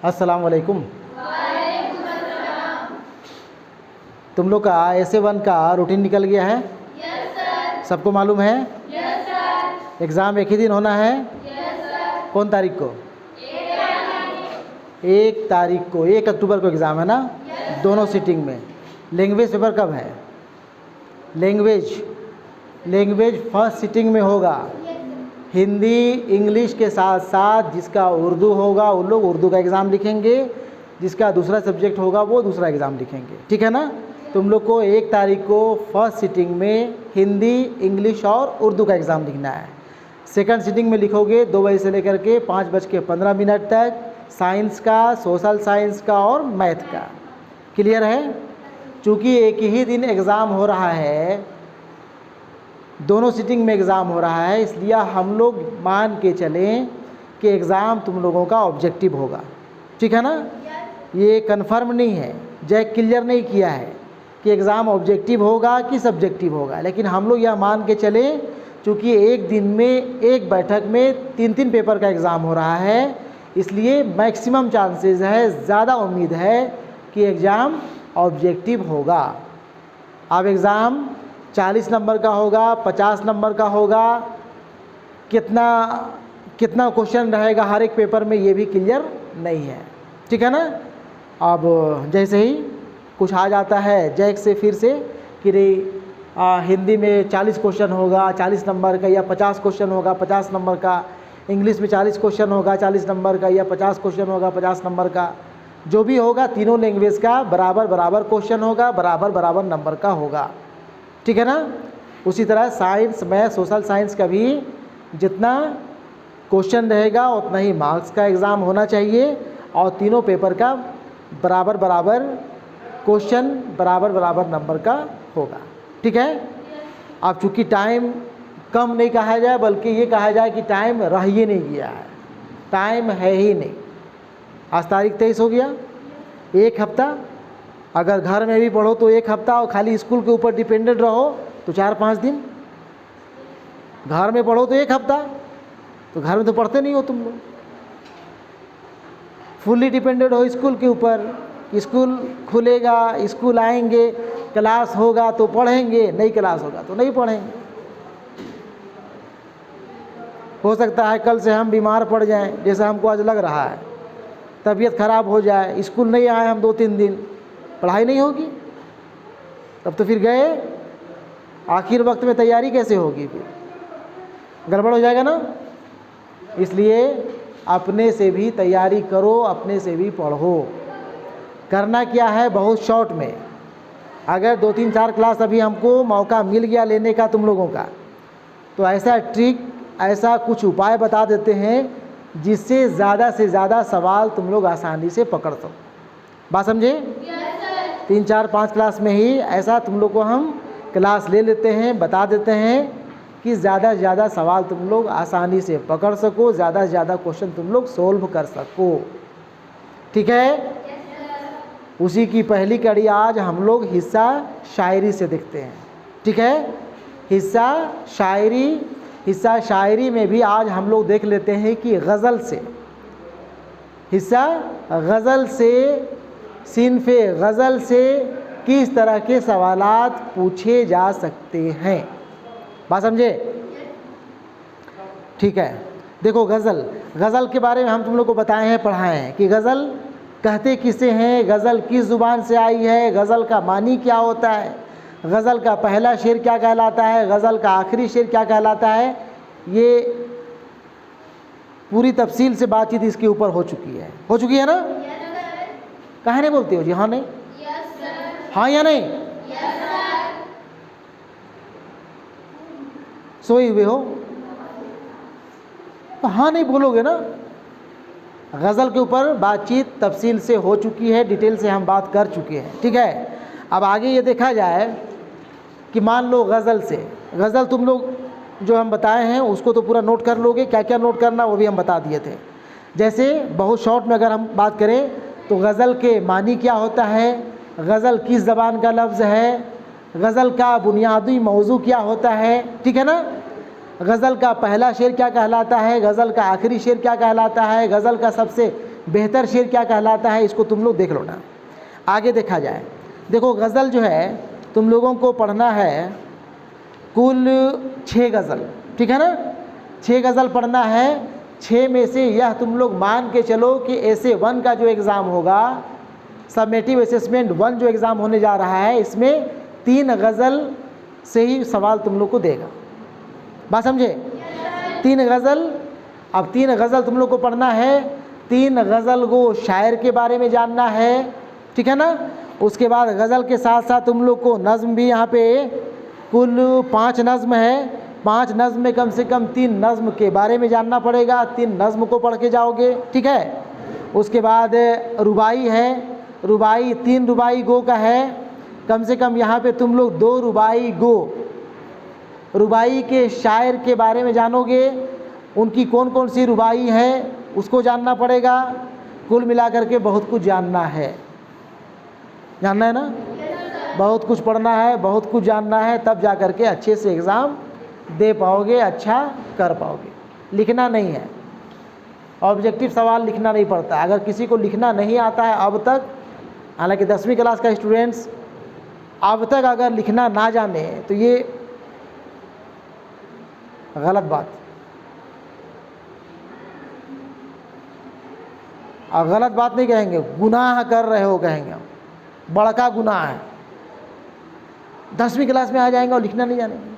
अस्सलाम वालेकुम। तुम लोग का SA1 का रूटीन निकल गया है? Yes sir. सबको मालूम है? Yes sir. एग्ज़ाम एक ही दिन होना है? Yes sir. कौन तारीख को? 1 तारीख को, 1 अक्टूबर को एग्ज़ाम है ना? दोनों सिटिंग में। लैंग्वेज पेपर कब है? लैंग्वेज फर्स्ट सिटिंग में होगा। हिंदी इंग्लिश के साथ साथ जिसका उर्दू होगा वो लोग उर्दू का एग्ज़ाम लिखेंगे, जिसका दूसरा सब्जेक्ट होगा वो दूसरा एग्ज़ाम लिखेंगे। ठीक है ना? तुम लोग को 1 तारीख को फर्स्ट सिटिंग में हिंदी इंग्लिश और उर्दू का एग्ज़ाम लिखना है। सेकंड सिटिंग में लिखोगे 2 बजे से लेकर के 5:15 तक साइंस का, सोशल साइंस का और मैथ का। क्लियर है? चूँकि एक ही दिन एग्ज़ाम हो रहा है, दोनों सिटिंग में एग्ज़ाम हो रहा है, इसलिए हम लोग मान के चलें कि एग्ज़ाम तुम लोगों का ऑब्जेक्टिव होगा। ठीक है ना? ये कंफर्म नहीं है, जैक क्लियर नहीं किया है कि एग्ज़ाम ऑब्जेक्टिव होगा कि सब्जेक्टिव होगा, लेकिन हम लोग यह मान के चलें चूँकि एक दिन में एक बैठक में 3 पेपर का एग्ज़ाम हो रहा है, इसलिए मैक्सिमम चांसेस है, ज़्यादा उम्मीद है कि एग्ज़ाम ऑब्जेक्टिव होगा। अब एग्ज़ाम 40 नंबर का होगा, 50 नंबर का होगा, कितना क्वेश्चन रहेगा हर एक पेपर में ये भी क्लियर नहीं है। ठीक है ना? अब जैसे ही कुछ आ जाता है जैक से फिर से कि हिंदी में 40 क्वेश्चन होगा 40 नंबर का, या 50 क्वेश्चन होगा 50 नंबर का, इंग्लिश में 40 क्वेश्चन होगा 40 नंबर का, या 50 क्वेश्चन होगा 50 नंबर का, जो भी होगा तीनों लैंग्वेज का बराबर क्वेश्चन होगा, बराबर नंबर का होगा। ठीक है ना? उसी तरह साइंस मैथ सोशल साइंस का भी जितना क्वेश्चन रहेगा उतना ही मार्क्स का एग्ज़ाम होना चाहिए, और तीनों पेपर का बराबर क्वेश्चन बराबर नंबर का होगा। ठीक है? अब चूँकि टाइम कम नहीं कहा जाए बल्कि ये कहा जाए कि टाइम रह ही नहीं गया है, टाइम है ही नहीं। आज तारीख 23 हो गया, 1 हफ्ता अगर घर में भी पढ़ो तो 1 हफ्ता, और खाली स्कूल के ऊपर डिपेंडेंट रहो तो 4-5 दिन। घर में पढ़ो तो 1 हफ्ता, तो घर में तो पढ़ते नहीं हो तुम लोग। फुल्ली डिपेंडेंट हो स्कूल के ऊपर, स्कूल खुलेगा, स्कूल आएंगे, क्लास होगा तो पढ़ेंगे, नहीं क्लास होगा तो नहीं पढ़ेंगे। हो सकता है कल से हम बीमार पड़ जाएं, जैसा हमको आज लग रहा है, तबीयत खराब हो जाए, स्कूल नहीं आए हम 2-3 दिन, पढ़ाई नहीं होगी, तब तो फिर गए, आखिर वक्त में तैयारी कैसे होगी? फिर गड़बड़ हो जाएगा ना। इसलिए अपने से भी तैयारी करो, अपने से भी पढ़ो। करना क्या है, बहुत शॉर्ट में, अगर 2-3-4 क्लास अभी हमको मौका मिल गया लेने का तुम लोगों का, तो ऐसा ट्रिक, ऐसा कुछ उपाय बता देते हैं जिससे ज़्यादा से ज़्यादा सवाल तुम लोग आसानी से पकड़ सको। बात समझे? 3-4-5 क्लास में ही ऐसा तुम लोग को हम क्लास ले लेते हैं, बता देते हैं कि ज़्यादा से ज़्यादा सवाल तुम लोग आसानी से पकड़ सको, ज़्यादा से ज़्यादा क्वेश्चन तुम लोग सोल्व कर सको। ठीक है? उसी की पहली कड़ी आज हम लोग हिस्सा शायरी से देखते हैं। ठीक है? हिस्सा शायरी में भी आज हम लोग देख लेते हैं कि गज़ल से सिन्फ़े गज़ल से किस तरह के सवालात पूछे जा सकते हैं। बात समझे? ठीक है। देखो गज़ल के बारे में हम तुम लोग को बताए हैं, पढ़ाए हैं कि गज़ल कहते किसे हैं, गज़ल किस ज़ुबान से आई है, गज़ल का मानी क्या होता है, गज़ल का पहला शेर क्या कहलाता है, गज़ल का आखिरी शेर क्या कहलाता है, ये पूरी तफसील से बातचीत इसके ऊपर हो चुकी है ना? काहे नहीं बोलते हो जी? हाँ नहीं? हाँ या नहीं? सोए हुए हो तो हाँ नहीं बोलोगे ना। गज़ल के ऊपर बातचीत तफसील से हो चुकी है, डिटेल से हम बात कर चुके हैं। ठीक है? अब आगे ये देखा जाए कि मान लो गज़ल तुम लोग जो हम बताए हैं उसको तो पूरा नोट कर लोगे, क्या क्या नोट करना वो भी हम बता दिए थे। जैसे बहुत शॉर्ट में अगर हम बात करें तो गज़ल के मानी क्या होता है, गज़ल किस ज़बान का लफ्ज़ है, गज़ल का बुनियादी मौजू क्या होता है। ठीक है ना? गज़ल का पहला शेर क्या कहलाता है, गज़ल का आखिरी शेर क्या कहलाता है, गज़ल का सबसे बेहतर शेर क्या कहलाता है, इसको तुम लोग देख लो ना। आगे देखा जाए, देखो गज़ल जो है तुम लोगों को पढ़ना है कुल 6 गज़ल, ठीक है ना। 6 गज़ल पढ़ना है। 6 में से यह तुम लोग मान के चलो कि ऐसे 1 का जो एग्ज़ाम होगा, सबमेटिव असेसमेंट 1 जो एग्ज़ाम होने जा रहा है, इसमें 3 गज़ल से ही सवाल तुम लोग को देगा। बात समझे? 3 गज़ल। अब 3 गज़ल तुम लोग को पढ़ना है। 3 गज़ल को शायर के बारे में जानना है, ठीक है ना। उसके बाद गज़ल के साथ साथ तुम लोग को नज़्म भी, यहाँ पे कुल 5 नज़्म है। 5 नज़्म में कम से कम 3 नज़्म के बारे में जानना पड़ेगा। 3 नज़्म को पढ़ के जाओगे, ठीक है। उसके बाद रुबाई है, रुबाई 3 रुबाई गो का है। कम से कम यहाँ पे तुम लोग 2 रुबाई गो, रुबाई के शायर के बारे में जानोगे। उनकी कौन कौन सी रुबाई है उसको जानना पड़ेगा। कुल मिलाकर के बहुत कुछ जानना है ना। बहुत कुछ पढ़ना है, बहुत कुछ जानना है, तब जा कर के अच्छे से एग्ज़ाम दे पाओगे, अच्छा कर पाओगे। लिखना नहीं है, ऑब्जेक्टिव सवाल लिखना नहीं पड़ता। अगर किसी को लिखना नहीं आता है अब तक, हालांकि 10वीं क्लास का स्टूडेंट्स अब तक अगर लिखना ना जाने तो ये गलत बात, गलत बात नहीं कहेंगे, गुनाह कर रहे हो कहेंगे, बड़का गुनाह है। 10वीं क्लास में आ जाएंगे और लिखना नहीं जानेंगे।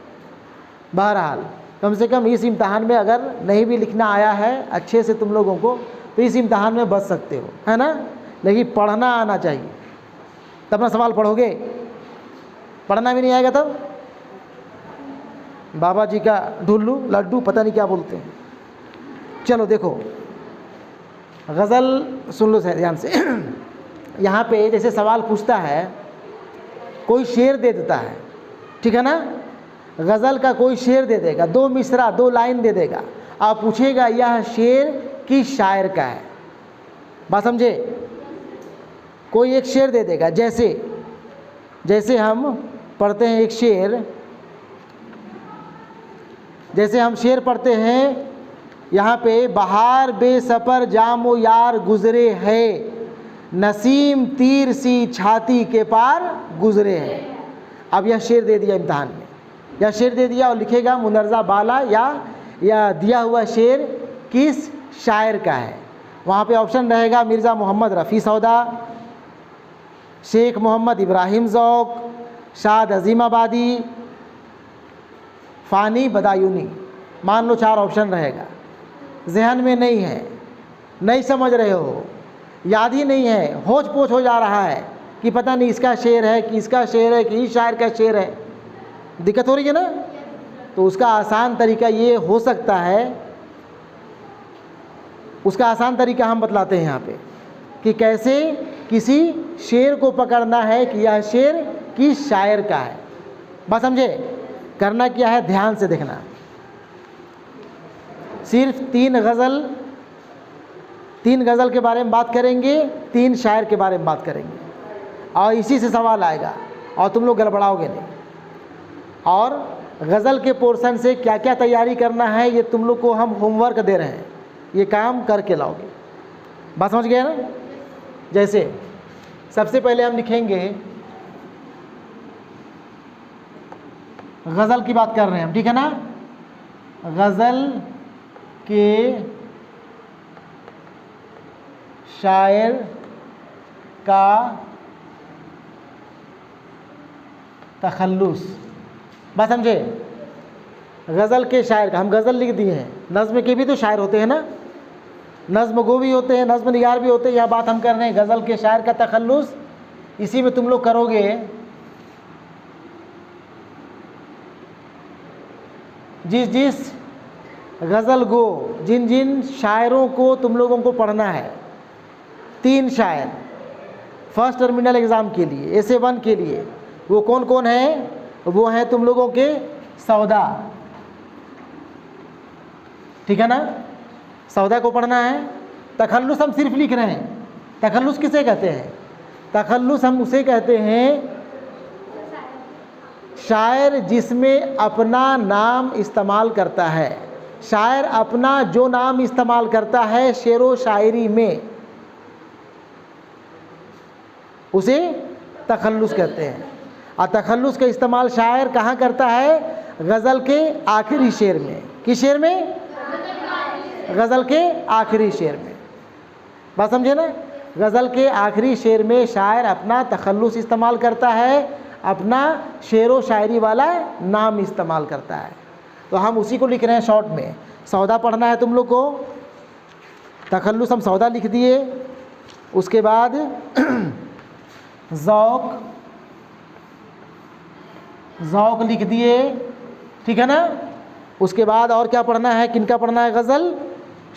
बहरहाल कम से कम इस इम्तहान में अगर नहीं भी लिखना आया है अच्छे से तुम लोगों को, तो इस इम्तहान में बच सकते हो, है ना। लेकिन पढ़ना आना चाहिए, तब ना सवाल पढ़ोगे। पढ़ना भी नहीं आएगा तब बाबा जी का ढुल्लू लड्डू पता नहीं क्या बोलते हैं। चलो देखो, गज़ल सुन लो ध्यान से। यहाँ पे जैसे सवाल पूछता है, कोई शेर दे देता है, ठीक है ना। गज़ल का कोई शेर दे देगा, 2 मिसरा 2 लाइन दे देगा। आप पूछेगा यह शेर किस शायर का है। बात समझे? कोई एक शेर दे देगा। जैसे हम पढ़ते हैं एक शेर, जैसे हम शेर पढ़ते हैं यहाँ पे, बहार बेसपर जामो यार गुज़रे है, नसीम तीर सी छाती के पार गुज़रे है। अब यह शेर दे दिया इम्तहान में, यह शेर दे दिया और लिखेगा मुनर्जा बाला या दिया हुआ शेर किस शायर का है। वहाँ पे ऑप्शन रहेगा मिर्ज़ा मोहम्मद रफ़ी सौदा, शेख मोहम्मद इब्राहिम ज़ौक़, शाद अज़ीमाबादी, फ़ानी बदायूनी। मान लो 4 ऑप्शन रहेगा। जहन में नहीं है, नहीं समझ रहे हो, याद ही नहीं है, होच पोच हो जा रहा है कि पता नहीं इसका शेर है कि इसका शेर है कि इस शायर का शेर है, दिक्कत हो रही है ना। तो उसका आसान तरीका ये हो सकता है, उसका आसान तरीका हम बतलाते हैं यहाँ पे कि कैसे किसी शेर को पकड़ना है कि यह शेर किस शायर का है। बात समझे? करना क्या है, ध्यान से देखना। सिर्फ 3 गज़ल के बारे में बात करेंगे, 3 शायर के बारे में बात करेंगे और इसी से सवाल आएगा और तुम लोग गड़बड़ाओगे नहीं। और गज़ल के पोर्शन से क्या क्या तैयारी करना है ये तुम लोग को हम होमवर्क दे रहे हैं, ये काम करके लाओगे। बात समझ गए ना। जैसे सबसे पहले हम लिखेंगे, गज़ल की बात कर रहे हैं हम, ठीक है ना। गज़ल के शायर का तखल्लुस। बात समझे? गज़ल के शायर का, हम गज़ल लिख दिए हैं, नज़्म के भी तो शायर होते हैं ना, नज़्म गो भी होते हैं, नज़्म निगार भी होते हैं। यह बात हम कर रहे हैं गज़ल के शायर का तखल्लुस। इसी में तुम लोग करोगे जिस गज़ल गो, जिन शायरों को तुम लोगों को पढ़ना है, 3 शायर फर्स्ट टर्मिनल एग्ज़ाम के लिए, SA1 के लिए, वो कौन कौन है? वो हैं तुम लोगों के सौदा, ठीक है ना। सौदा को पढ़ना है। तखल्लुस हम सिर्फ लिख रहे हैं। तखल्लुस किसे कहते हैं? तखल्लुस हम उसे कहते हैं शायर जिसमें अपना नाम इस्तेमाल करता है। शायर अपना जो नाम इस्तेमाल करता है शेरो शायरी में, उसे तखल्लुस कहते हैं। और तखल्लुस का इस्तेमाल शायर कहाँ करता है? गज़ल के आखिरी शेर में। किस शेर में? गज़ल के आखिरी शेर में। बात समझे ना? गज़ल के आखिरी शेर में शायर अपना तखल्लुस इस्तेमाल करता है, अपना शेर व शायरी वाला नाम इस्तेमाल करता है। तो हम उसी को लिख रहे हैं शॉर्ट में। सौदा पढ़ना है तुम लोग को, तखल्लुस हम सौदा लिख दिए, उसके बाद ज़ौक़ लिख दिए, ठीक है ना। उसके बाद और क्या पढ़ना है, किनका पढ़ना है? गज़ल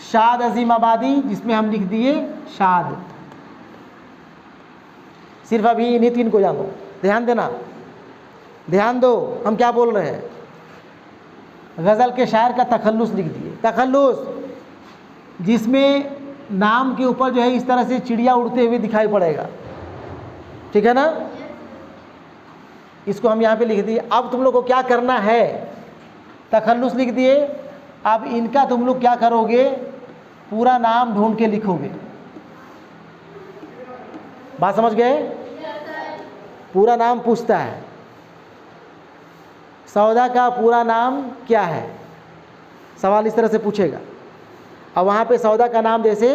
शाद अज़ीम आबादी, जिसमें हम लिख दिए शाद। सिर्फ अभी इन्हीं तीन को जानो, ध्यान देना, ध्यान दो, हम क्या बोल रहे हैं। गज़ल के शायर का तखल्लुस लिख दिए। तखल्लुस जिसमें नाम के ऊपर जो है इस तरह से चिड़िया उड़ते हुए दिखाई पड़ेगा, ठीक है ना। इसको हम यहाँ पे लिख दिए। अब तुम लोग को क्या करना है, तखल्लुस लिख दिए, अब इनका तुम लोग क्या करोगे, पूरा नाम ढूंढ के लिखोगे। बात समझ गए? पूरा नाम पूछता है, सौदा का पूरा नाम क्या है, सवाल इस तरह से पूछेगा। अब वहाँ पे सौदा का नाम जैसे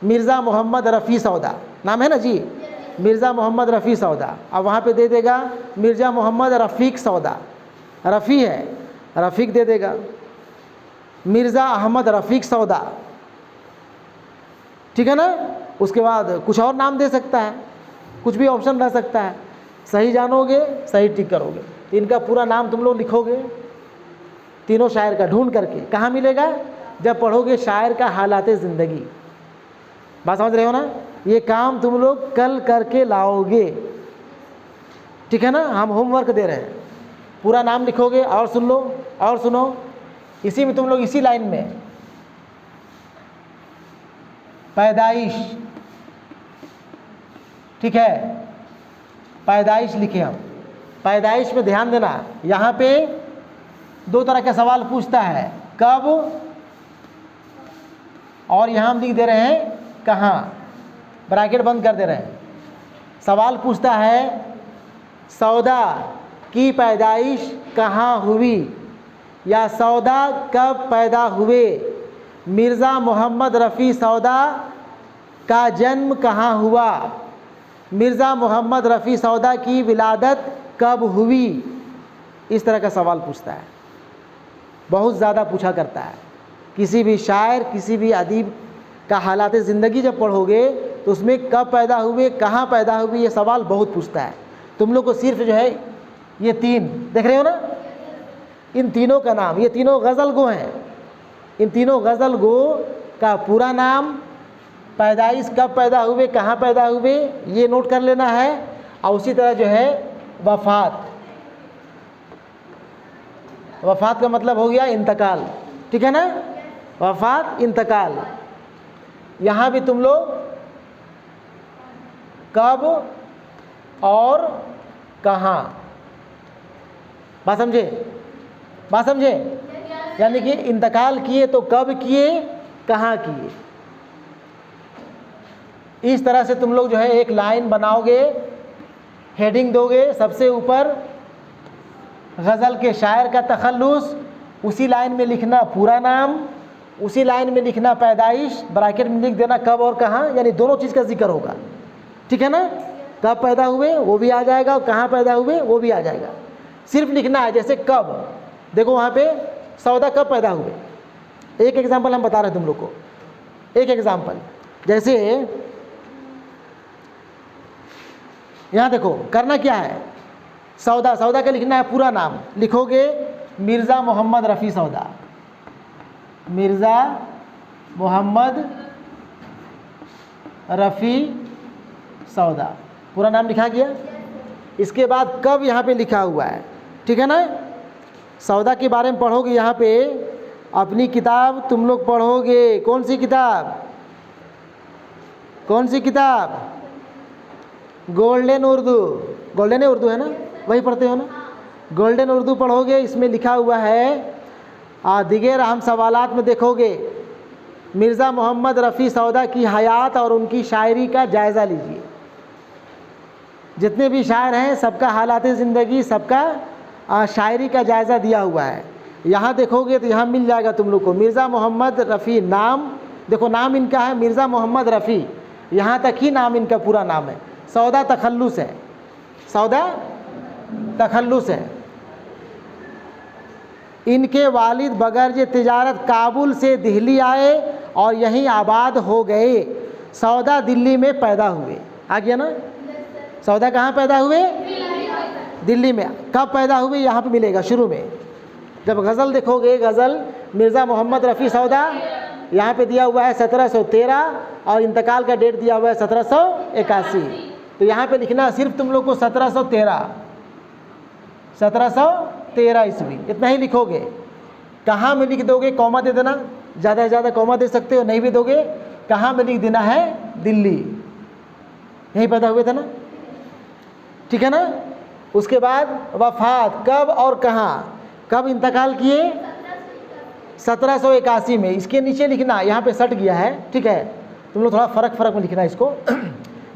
मिर्ज़ा मोहम्मद रफ़ी सौदा नाम है ना जी, मिर्ज़ा मोहम्मद रफ़ी सौदा। अब वहाँ पे दे देगा मिर्ज़ा मोहम्मद रफ़ीक सौदा, रफ़ी है, रफ़ीक दे देगा। मिर्ज़ा अहमद रफ़ीक सौदा, ठीक है ना। उसके बाद कुछ और नाम दे सकता है, कुछ भी ऑप्शन रह सकता है। सही जानोगे, सही टिक करोगे, इनका पूरा नाम तुम लोग लिखोगे, तीनों शायर का ढूंढ करके। कहाँ मिलेगा? जब पढ़ोगे शायर का हालाते ज़िंदगी। बात समझ रहे हो ना? ये काम तुम लोग कल करके लाओगे, ठीक है ना। हम होमवर्क दे रहे हैं, पूरा नाम लिखोगे। और सुन लो, और सुनो, इसी में तुम लोग इसी लाइन में पैदाइश, ठीक है, पैदाइश लिखे हम। पैदाइश में ध्यान देना, यहाँ पे दो तरह का सवाल पूछता है, कब, और यहाँ हम लिख दे रहे हैं कहाँ, ब्रैकेट बंद कर दे रहे हैं। सवाल पूछता है सौदा की पैदाइश कहाँ हुई, या सौदा कब पैदा हुए, मिर्ज़ा मोहम्मद रफ़ी सौदा का जन्म कहाँ हुआ, मिर्ज़ा मोहम्मद रफ़ी सौदा की विलादत कब हुई। इस तरह का सवाल पूछता है, बहुत ज़्यादा पूछा करता है। किसी भी शायर, किसी भी अदीब का हालात ज़िंदगी जब पढ़ोगे तो उसमें कब पैदा हुए, कहाँ पैदा हुए, ये सवाल बहुत पूछता है। तुम लोग को सिर्फ जो है ये तीन देख रहे हो ना, इन तीनों का नाम, ये तीनों गज़ल गो हैं, इन तीनों गज़ल गो का पूरा नाम, पैदाइश कब पैदा हुए, कहाँ पैदा हुए, ये नोट कर लेना है। और उसी तरह जो है वफ़ात, वफ़ात का मतलब हो गया इंतकाल, ठीक है ना। वफ़ात, इंतकाल, यहाँ भी तुम लोग कब और कहाँ, बात समझे, बात समझे। यानी कि इंतकाल किए तो कब किए, कहाँ किए। इस तरह से तुम लोग जो है एक लाइन बनाओगे, हेडिंग दोगे, सबसे ऊपर गज़ल के शायर का तखल्लुस, उसी लाइन में लिखना पूरा नाम, उसी लाइन में लिखना पैदाइश, ब्रैकेट में लिख देना कब और कहाँ, यानी दोनों चीज़ का जिक्र होगा, ठीक है ना। कब पैदा हुए वो भी आ जाएगा, और कहाँ पैदा हुए वो भी आ जाएगा। सिर्फ लिखना है, जैसे कब, देखो वहाँ पे सौदा कब पैदा हुए। एक एग्जाम्पल हम बता रहे हैं तुम लोग को, एक एग्जाम्पल, जैसे यहाँ देखो करना क्या है, सौदा, सौदा का लिखना है पूरा नाम, लिखोगे मिर्ज़ा मोहम्मद रफ़ी सौदा, मिर्ज़ा मोहम्मद रफ़ी सौदा, पूरा नाम लिखा गया। इसके बाद कब यहाँ पे लिखा हुआ है, ठीक है ना। सौदा के बारे में पढ़ोगे, यहाँ पे अपनी किताब तुम लोग पढ़ोगे, कौन सी किताब, कौन सी किताब, गोल्डन उर्दू, गोल्डन उर्दू है ना, वही पढ़ते हो ना, गोल्डन उर्दू पढ़ोगे। इसमें लिखा हुआ है दिगर अहम सवालात में देखोगे मिर्ज़ा मोहम्मद रफ़ी सौदा की हयात और उनकी शायरी का जायज़ा लीजिए। जितने भी शायर हैं सबका हालात ज़िंदगी, सबका शायरी का जायज़ा दिया हुआ है। यहाँ देखोगे तो यहाँ मिल जाएगा तुम लोग को मिर्ज़ा मोहम्मद रफ़ी नाम, देखो नाम इनका है मिर्ज़ा मोहम्मद रफ़ी, यहाँ तक ही नाम इनका पूरा नाम है। सौदा तखल्लुस है, सौदा तखल्लुस है। इनके वालिद बगर्ज तिजारत काबुल से दिल्ली आए और यहीं आबाद हो गए। सौदा दिल्ली में पैदा हुए, आ गया ना। सौदा कहाँ पैदा हुए? दिल्ली में। कब पैदा हुए यहाँ पे मिलेगा शुरू में। जब गज़ल देखोगे, गज़ल मिर्ज़ा मोहम्मद रफ़ी सौदा यहाँ पे दिया हुआ है 1713 और इंतकाल का डेट दिया हुआ है 1781। तो यहाँ पे लिखना सिर्फ तुम लोग को 1713 ईस्वी, इतना ही लिखोगे। कहाँ में लिख दोगे? कॉमा दे देना, ज़्यादा से ज़्यादा कॉमा दे सकते हो, नहीं भी दोगे कहाँ में लिख देना है? दिल्ली, यहीं पैदा हुए थे ना, ठीक है ना। उसके बाद वफ़ात कब और कहाँ, कब इंतकाल किए? 1781 में। इसके नीचे लिखना, यहाँ पे सट गया है, ठीक है, तुम लोग थोड़ा फ़र्क में लिखना इसको।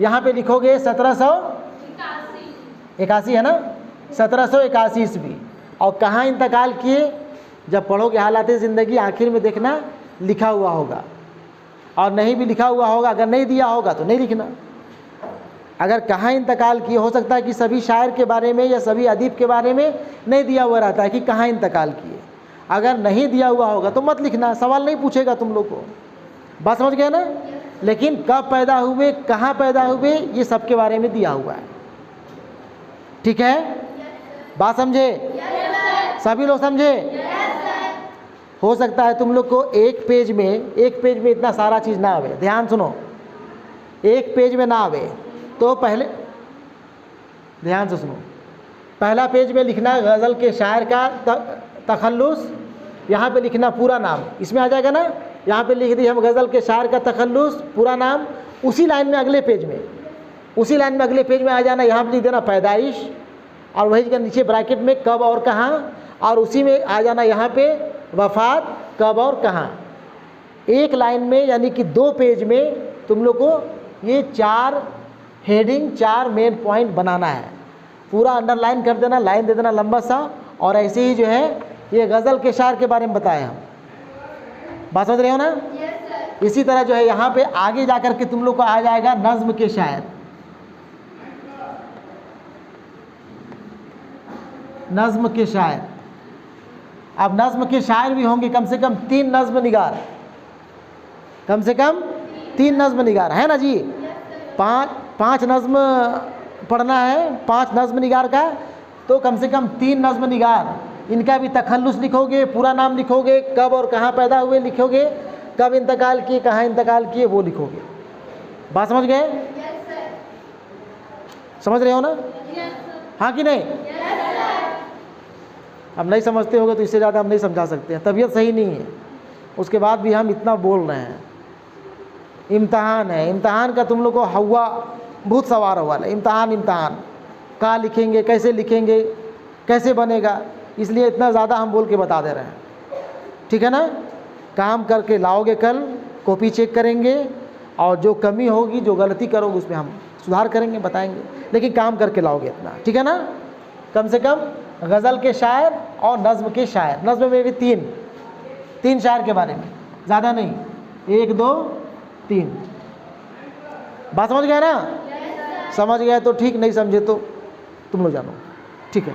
यहाँ पे लिखोगे 1781 है ना, 1781 ईस्वी। और कहाँ इंतकाल किए? जब पढ़ोगे हालात ज़िंदगी आखिर में देखना लिखा हुआ होगा, और नहीं भी लिखा हुआ होगा, अगर नहीं दिया होगा तो नहीं लिखना। अगर कहाँ इंतकाल किए, हो सकता है कि सभी शायर के बारे में या सभी अदीब के बारे में नहीं दिया हुआ रहता है कि कहाँ इंतकाल किए। अगर नहीं दिया हुआ होगा तो मत लिखना, सवाल नहीं पूछेगा तुम लोग को। बात समझ गए ना। लेकिन कब पैदा हुए, कहाँ पैदा हुए, ये सब के बारे में दिया हुआ है, ठीक है। बात समझे? सभी लोग समझे? हो सकता है तुम लोग को एक पेज में इतना सारा चीज़ ना आवे। ध्यान सुनो, एक पेज में ना आवे तो पहले ध्यान से सुनो। पहला पेज में लिखना गज़ल के शायर का तखल्लुस, यहाँ पे लिखना पूरा नाम, इसमें आ जाएगा ना। यहाँ पे लिख दी हम गज़ल के शायर का तखल्लुस पूरा नाम। उसी लाइन में अगले पेज में आ जाना, यहाँ पे लिख देना पैदाइश, और वही जगह नीचे ब्रैकेट में कब और कहाँ, और उसी में आ जाना यहाँ पे वफ़ात कब और कहाँ। एक लाइन में यानी कि 2 पेज में तुम लोग को ये 4 हेडिंग, 4 मेन पॉइंट बनाना है। पूरा अंडरलाइन कर देना, लाइन दे देना लंबा सा। और ऐसे ही जो है ये गज़ल के शायर के बारे में बताए हम। बात समझ रहे हो ना। इसी तरह जो है यहाँ पे आगे जा कर के तुम लोग को आ जाएगा नज़्म के शायर। नज़्म के शायर, अब नज़्म के शायर भी होंगे कम से कम 3 नज़्म निगार, कम से कम 3 नज़्म निगार है ना जी। 5 नज़्म पढ़ना है, 5 नज़्म निगार का, तो कम से कम 3 नज़्म निगार। इनका भी तखल्लुस लिखोगे, पूरा नाम लिखोगे, कब और कहाँ पैदा हुए लिखोगे, कब इंतकाल किए, कहाँ इंतकाल किए वो लिखोगे। बात समझ गए? समझ रहे हो ना? हाँ कि नहीं? अब नहीं समझते होगे तो इससे ज़्यादा हम नहीं समझा सकते हैं, तबीयत सही नहीं है, उसके बाद भी हम इतना बोल रहे हैं। इम्तहान है, इम्तहान का तुम लोग को हवा बहुत सवार हुआ है। इम्तहान कहाँ लिखेंगे, कैसे लिखेंगे, कैसे बनेगा, इसलिए इतना ज़्यादा हम बोल के बता दे रहे हैं, ठीक है ना। काम करके लाओगे, कल कॉपी चेक करेंगे, और जो कमी होगी, जो गलती करोगे उसमें हम सुधार करेंगे, बताएंगे, लेकिन काम करके लाओगे इतना, ठीक है ना। कम से कम गज़ल के शायर और नज़्म के शायर, नज़्म में भी 3 शायर के बारे में, ज़्यादा नहीं, 1 2 3। बात समझ गए ना? समझ गए तो ठीक, नहीं समझे तो तुम लोग जानो, ठीक है।